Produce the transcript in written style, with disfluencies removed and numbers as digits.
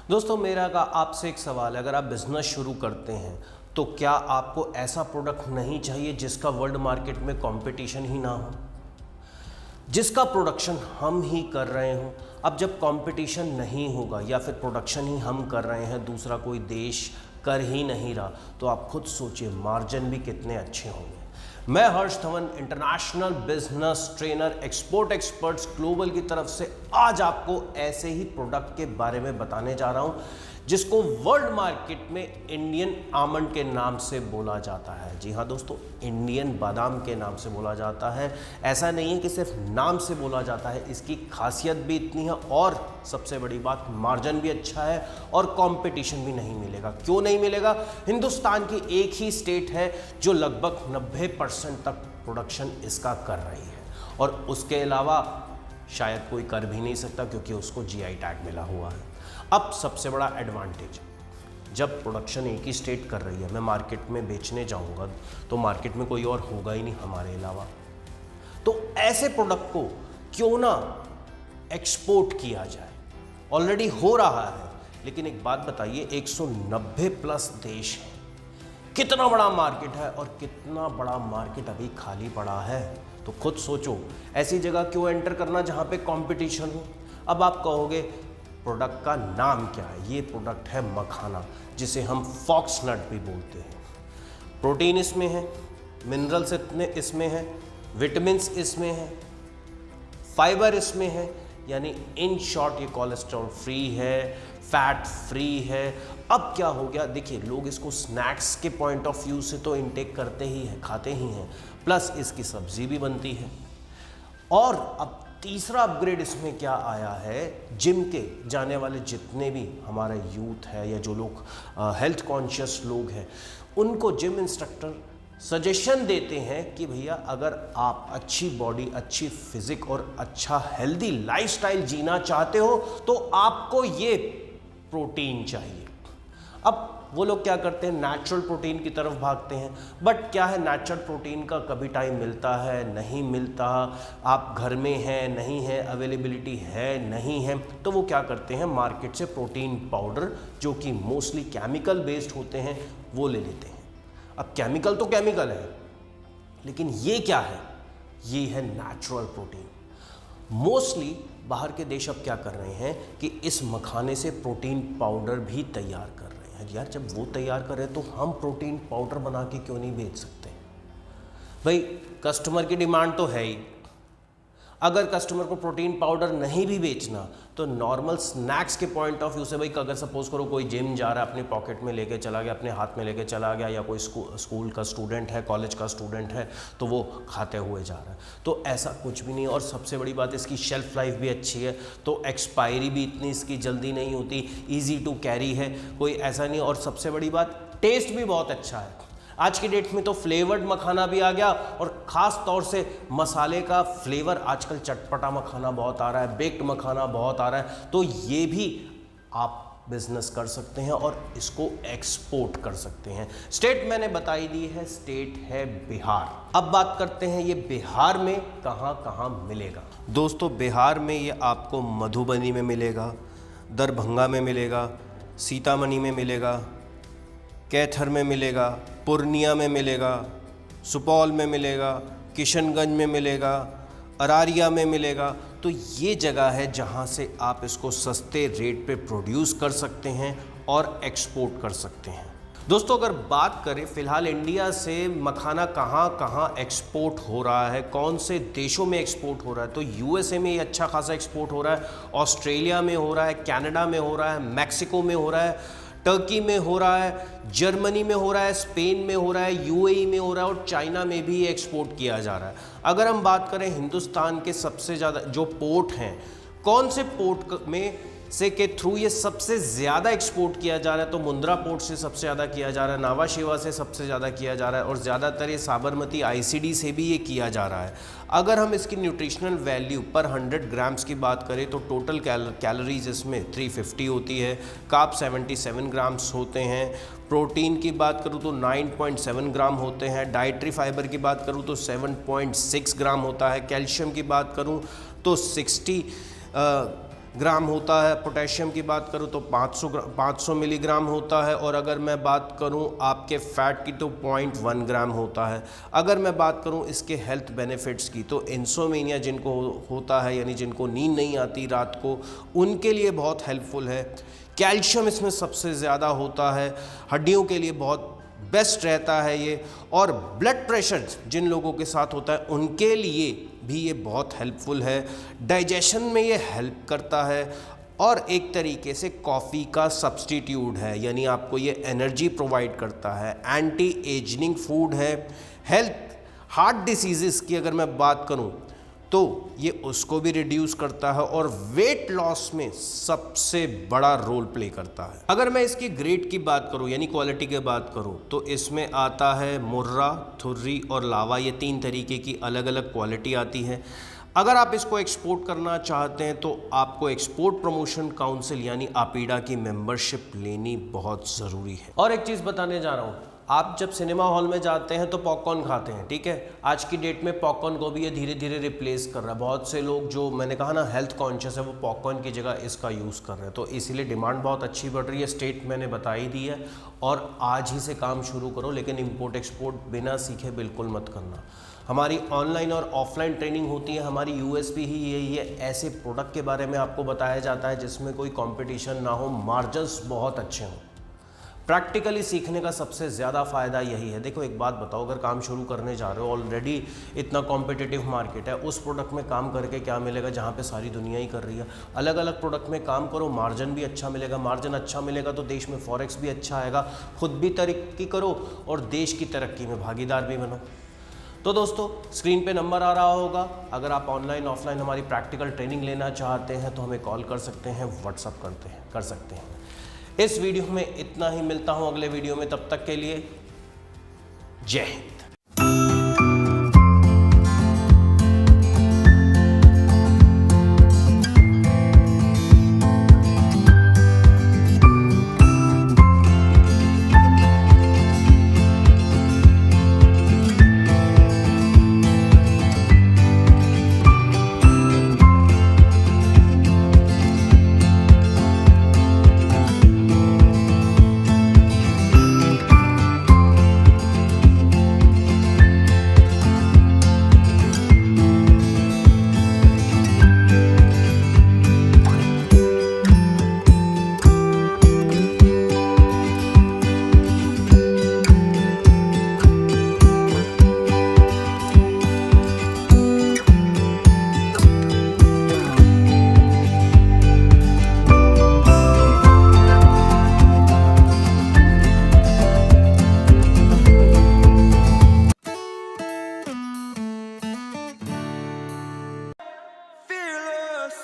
दोस्तों मेरा का आपसे एक सवाल है, अगर आप बिजनेस शुरू करते हैं तो क्या आपको ऐसा प्रोडक्ट नहीं चाहिए जिसका वर्ल्ड मार्केट में कंपटीशन ही ना हो, जिसका प्रोडक्शन हम ही कर रहे हो। अब जब कंपटीशन नहीं होगा या फिर प्रोडक्शन ही हम कर रहे हैं, दूसरा कोई देश कर ही नहीं रहा, तो आप खुद सोचिए मार्जिन भी कितने अच्छे होंगे। मैं Harsh Dhawan, international business trainer, Export Experts Global की तरफ से आज आपको ऐसे ही प्रोडक्ट के बारे में बताने जा रहा हूं जिसको वर्ल्ड मार्केट में इंडियन आमंड के नाम से बोला जाता है। जी हाँ दोस्तों, इंडियन बादाम के नाम से बोला जाता है। ऐसा नहीं है कि सिर्फ नाम से बोला जाता है, इसकी खासियत भी इतनी है और सबसे बड़ी बात मार्जिन भी अच्छा है और कंपटीशन भी नहीं मिलेगा। क्यों नहीं मिलेगा? हिंदुस्तान की एक ही स्टेट है जो लगभग 90% तक प्रोडक्शन इसका कर रही है और उसके अलावा शायद कोई कर भी नहीं सकता क्योंकि उसको जीआई टैग मिला हुआ है। अब सबसे बड़ा एडवांटेज, जब प्रोडक्शन एक ही स्टेट कर रही है, मैं मार्केट में बेचने जाऊंगा तो मार्केट में कोई और होगा ही नहीं हमारे अलावा, तो ऐसे प्रोडक्ट को क्यों ना एक्सपोर्ट किया जाए। ऑलरेडी हो रहा है, लेकिन एक बात बताइए, 190 प्लस देश हैं, कितना बड़ा मार्केट है और कितना बड़ा मार्केट अभी खाली पड़ा है। तो खुद सोचो, ऐसी जगह क्यों एंटर करना जहां पे कंपटीशन हो। अब आप कहोगे प्रोडक्ट का नाम क्या है? ये प्रोडक्ट है मखाना, जिसे हम फॉक्स नट भी बोलते हैं। प्रोटीन इसमें है, मिनरल्स इतने इसमें है, विटामिन्स इसमें है, फाइबर इसमें है, यानी इन शॉर्ट ये कोलेस्ट्रॉल फ्री है, फैट फ्री है। अब क्या हो गया, देखिए लोग इसको स्नैक्स के पॉइंट ऑफ व्यू से तो इनटेक करते ही हैं, खाते ही हैं, प्लस इसकी सब्जी भी बनती है। और अब तीसरा अपग्रेड इसमें क्या आया है, जिम के जाने वाले जितने भी हमारा यूथ है या जो लोग हेल्थ कॉन्शियस लोग हैं, उनको जिम इंस्ट्रक्टर सजेशन देते हैं कि भैया अगर आप अच्छी बॉडी, अच्छी फिजिक और अच्छा हेल्दी लाइफस्टाइल जीना चाहते हो तो आपको ये प्रोटीन चाहिए। अब वो लोग क्या करते हैं, नेचुरल प्रोटीन की तरफ भागते हैं। बट क्या है, नेचुरल प्रोटीन का कभी टाइम मिलता है, नहीं मिलता, आप घर में हैं, नहीं है, अवेलेबिलिटी है, नहीं है, तो वो क्या करते हैं, मार्केट से प्रोटीन पाउडर जो कि मोस्टली केमिकल बेस्ड होते हैं वो ले लेते हैं। अब केमिकल तो केमिकल है, लेकिन ये क्या है, ये है नेचुरल प्रोटीन। मोस्टली बाहर के देश अब क्या कर रहे हैं कि इस मखाने से प्रोटीन पाउडर भी तैयार कर रहे हैं। यार जब वो तैयार कर रहे हैं तो हम प्रोटीन पाउडर बना के क्यों नहीं बेच सकते? भाई कस्टमर की डिमांड तो है ही। अगर कस्टमर को प्रोटीन पाउडर नहीं भी बेचना तो नॉर्मल स्नैक्स के पॉइंट ऑफ व्यू से, भाई अगर सपोज करो कोई जिम जा रहा है, अपने पॉकेट में लेके चला गया, अपने हाथ में लेके चला गया, या कोई स्कूल का स्टूडेंट है, कॉलेज का स्टूडेंट है, तो वो खाते हुए जा रहा है, तो ऐसा कुछ भी नहीं। और सबसे बड़ी बात, इसकी शेल्फ लाइफ भी अच्छी है, तो एक्सपायरी भी इतनी इसकी जल्दी नहीं होती, ईजी टू कैरी है, कोई ऐसा नहीं। और सबसे बड़ी बात, टेस्ट भी बहुत अच्छा है। आज की डेट में तो फ्लेवर्ड मखाना भी आ गया और ख़ास तौर से मसाले का फ्लेवर, आजकल चटपटा मखाना बहुत आ रहा है, बेक्ड मखाना बहुत आ रहा है, तो ये भी आप बिजनेस कर सकते हैं और इसको एक्सपोर्ट कर सकते हैं। स्टेट मैंने बताई दी है, स्टेट है बिहार। अब बात करते हैं ये बिहार में कहाँ कहाँ मिलेगा। दोस्तों बिहार में ये आपको मधुबनी में मिलेगा, दरभंगा में मिलेगा, सीतामढ़ी में मिलेगा, कैथर में मिलेगा, पूर्णिया में मिलेगा, सुपौल में मिलेगा, किशनगंज में मिलेगा, अरारिया में मिलेगा। तो ये जगह है जहाँ से आप इसको सस्ते रेट पे प्रोड्यूस कर सकते हैं और एक्सपोर्ट कर सकते हैं। दोस्तों अगर बात करें फ़िलहाल इंडिया से मखाना कहाँ कहाँ एक्सपोर्ट हो रहा है, कौन से देशों में एक्सपोर्ट हो रहा है, तो यूएसए में ये अच्छा खासा एक्सपोर्ट हो रहा है, ऑस्ट्रेलिया में हो रहा है, कनाडा में हो रहा है, मैक्सिको में हो रहा है, टर्की में हो रहा है, जर्मनी में हो रहा है, स्पेन में हो रहा है, यूएई में हो रहा है और चाइना में भी एक्सपोर्ट किया जा रहा है। अगर हम बात करें हिंदुस्तान के सबसे ज़्यादा जो पोर्ट हैं, कौन से पोर्ट में से के थ्रू ये सबसे ज़्यादा एक्सपोर्ट किया जा रहा है, तो मुंद्रा पोर्ट से सबसे ज़्यादा किया जा रहा है, नावा शेवा से सबसे ज़्यादा किया जा रहा है और ज़्यादातर ये साबरमती आईसीडी से भी ये किया जा रहा है। अगर हम इसकी न्यूट्रिशनल वैल्यू पर 100 ग्राम्स की बात करें तो टोटल कैलोरीज इसमें 350 होती है, कार्ब 77 ग्राम्स होते हैं, प्रोटीन की बात करूँ तो 9.7 ग्राम होते हैं, डाइटरी फाइबर की बात करूँ तो 7.6 ग्राम होता है, कैल्शियम की बात करूँ तो ग्राम होता है। पोटेशियम की बात करूँ तो 500 मिलीग्राम होता है। और अगर मैं बात करूँ आपके फैट की तो 0.1 ग्राम होता है। अगर मैं बात करूँ इसके हेल्थ बेनिफिट्स की तो इंसोमेनिया जिनको होता है, यानी जिनको नींद नहीं आती रात को, उनके लिए बहुत हेल्पफुल है। कैल्शियम इसमें सबसे ज़्यादा होता है, हड्डियों के लिए बहुत बेस्ट रहता है ये। और ब्लड प्रेशर जिन लोगों के साथ होता है उनके लिए भी ये बहुत हेल्पफुल है। डाइजेशन में ये हेल्प करता है और एक तरीके से कॉफ़ी का सब्स्टिट्यूट है, यानी आपको ये एनर्जी प्रोवाइड करता है। एंटी एजिंग फूड है। हेल्थ हार्ट डिसीज़ की अगर मैं बात करूं तो ये उसको भी रिड्यूस करता है और वेट लॉस में सबसे बड़ा रोल प्ले करता है। अगर मैं इसकी ग्रेड की बात करूं यानी क्वालिटी की बात करूं तो इसमें आता है मुर्रा, थुर्री और लावा, ये 3 तरीके की अलग अलग क्वालिटी आती है। अगर आप इसको एक्सपोर्ट करना चाहते हैं तो आपको एक्सपोर्ट प्रमोशन काउंसिल यानी APIDA की मेंबरशिप लेनी बहुत ज़रूरी है। और एक चीज़ बताने जा रहा हूँ, आप जब सिनेमा हॉल में जाते हैं तो पॉपकॉर्न खाते हैं, ठीक है। आज की डेट में पॉपकॉर्न को भी ये धीरे धीरे रिप्लेस कर रहा है। बहुत से लोग जो मैंने कहा ना हेल्थ कॉन्शियस है, वो पॉपकॉर्न की जगह इसका यूज़ कर रहे हैं, तो इसीलिए डिमांड बहुत अच्छी बढ़ रही है। स्टेट मैंने बता ही दी है और आज ही से काम शुरू करो, लेकिन इम्पोर्ट एक्सपोर्ट बिना सीखे बिल्कुल मत करना। हमारी ऑनलाइन और ऑफलाइन ट्रेनिंग होती है। हमारी यूएसपी ही यही है, ऐसे प्रोडक्ट के बारे में आपको बताया जाता है जिसमें कोई कंपटीशन ना हो, मार्जिन्स बहुत अच्छे हों। प्रैक्टिकली सीखने का सबसे ज़्यादा फ़ायदा यही है। देखो एक बात बताओ, अगर काम शुरू करने जा रहे हो, ऑलरेडी इतना कॉम्पिटिटिव मार्केट है, उस प्रोडक्ट में काम करके क्या मिलेगा जहाँ पे सारी दुनिया ही कर रही है। अलग अलग प्रोडक्ट में काम करो, मार्जिन भी अच्छा मिलेगा। मार्जिन अच्छा मिलेगा तो देश में फॉरेक्स भी अच्छा आएगा, खुद भी तरक्की करो और देश की तरक्की में भागीदार भी बनो। तो दोस्तों स्क्रीन पे नंबर आ रहा होगा, अगर आप ऑनलाइन ऑफलाइन हमारी प्रैक्टिकल ट्रेनिंग लेना चाहते हैं तो हमें कॉल कर सकते हैं, व्हाट्सअप कर सकते हैं। इस वीडियो में इतना ही, मिलता हूं अगले वीडियो में, तब तक के लिए जय हिंद। Fearless.